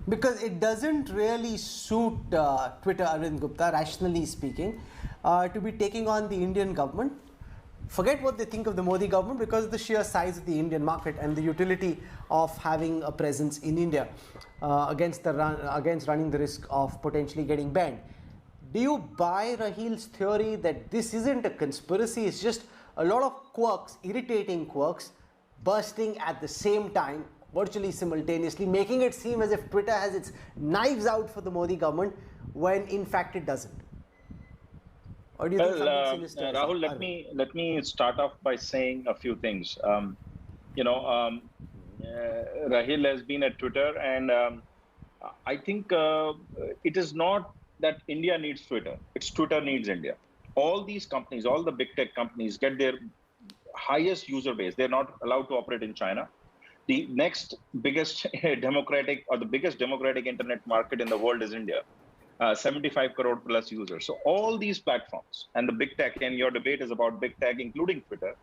Because it doesn't really suit Twitter, Arvind Gupta, rationally speaking, to be taking on the Indian government. Forget what they think of the Modi government, because of the sheer size of the Indian market and the utility of having a presence in India against running the risk of potentially getting banned. Do you buy Rahil's theory that this isn't a conspiracy, it's just a lot of quirks, irritating quirks, bursting at the same time, virtually simultaneously, making it seem as if Twitter has its knives out for the Modi government, when in fact it doesn't? Or do you think something sinister is Rahul, let me start off by saying a few things. Rahil has been at Twitter, and I think it is not that India needs Twitter. It's Twitter needs India. All these companies, all the big tech companies, get their highest user base. They're not allowed to operate in China. The next biggest democratic, or the biggest democratic internet market in the world is India. 75 crore plus users. So all these platforms and the big tech, and your debate is about big tech, including Twitter,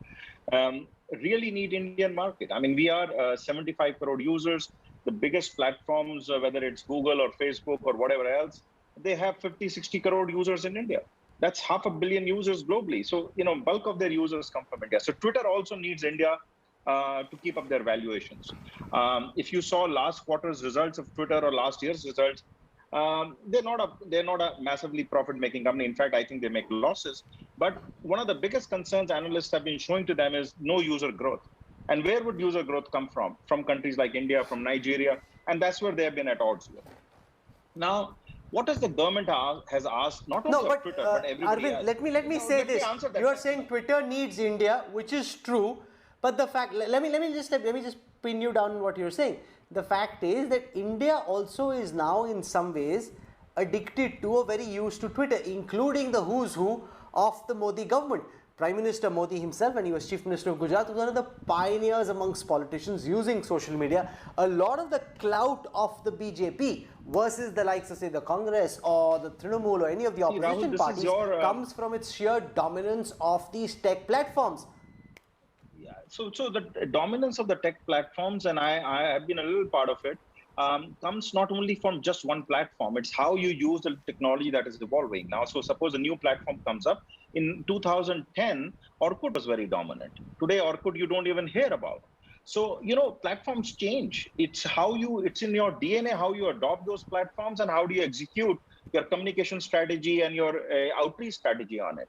really need Indian market. I mean, we are 75 crore users. The biggest platforms, whether it's Google or Facebook or whatever else, they have 50, 60 crore users in India. That's 500 million users globally. So, bulk of their users come from India. So Twitter also needs India to keep up their valuations. If you saw last quarter's results of Twitter or last year's results, they're not a massively profit-making company. In fact, I think they make losses. But one of the biggest concerns analysts have been showing to them is no user growth. And where would user growth come from? From countries like India, from Nigeria, and that's where they have been at odds with. Now, what does the government has asked, not only of Twitter, but everybody Arvind, else? let me say this. You are saying Twitter needs India, which is true, but the fact, let me just pin you down on what you're saying. The fact is that India also is now in some ways addicted to, or very used to, Twitter, including the who's who of the Modi government. Prime Minister Modi himself, when he was Chief Minister of Gujarat, was one of the pioneers amongst politicians using social media. A lot of the clout of the BJP versus the likes of, say, the Congress or the Trinamool or any of the opposition parties comes from its sheer dominance of these tech platforms. So the dominance of the tech platforms, and I have been a little part of it, comes not only from just one platform. It's how you use the technology that is evolving now. So suppose a new platform comes up. In 2010, Orkut was very dominant. Today, Orkut you don't even hear about. So, platforms change. It's in your DNA, how you adopt those platforms, and how do you execute your communication strategy and your outreach strategy on it.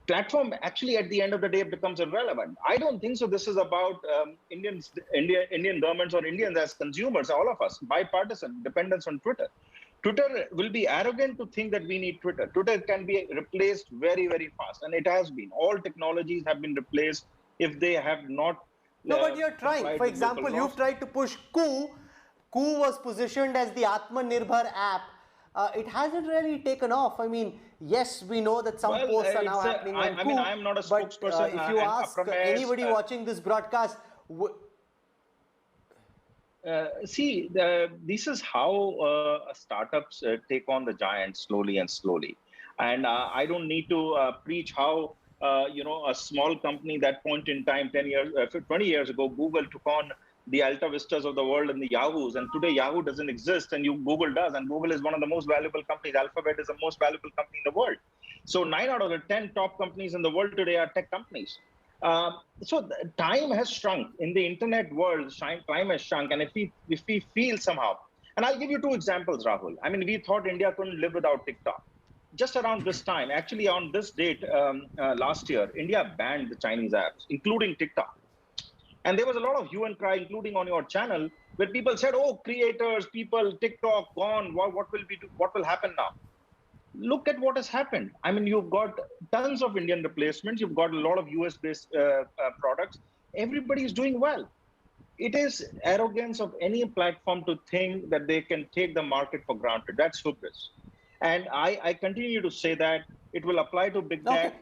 Platform actually at the end of the day becomes irrelevant. I don't think so. This is about Indian governments or Indians as consumers, all of us, bipartisan dependence on Twitter. Twitter will be arrogant to think that we need Twitter. Twitter can be replaced very, very fast, and it has been. All technologies have been replaced if they have not. No, but you're trying. For example, you've tried to push Koo. Koo was positioned as the Atmanirbhar app. It hasn't really taken off. I mean, yes, we know that some posts are now happening on Koo. I mean, I'm not a spokesperson. If you ask anybody watching this broadcast, this is how startups take on the giants slowly and slowly. And I don't need to preach how a small company that point in time, 20 years ago, Google took on the Alta Vistas of the world and the Yahoos, and today Yahoo doesn't exist and Google does, and Google is one of the most valuable companies. Alphabet is the most valuable company in the world. So 9 out of the 10 top companies in the world today are tech companies. So time has shrunk in the internet world. Time has shrunk, and if we feel somehow, and I'll give you 2 examples, Rahul. I mean, we thought India couldn't live without TikTok. Just around this time, actually on this date last year, India banned the Chinese apps, including TikTok. And there was a lot of hue and cry, including on your channel, where people said, "Oh, creators, people, TikTok gone. What will we do? What will happen now?" Look at what has happened. I mean, you've got tons of Indian replacements. You've got a lot of US-based products. Everybody is doing well. It is arrogance of any platform to think that they can take the market for granted. That's hubris. And I continue to say that it will apply to big tech.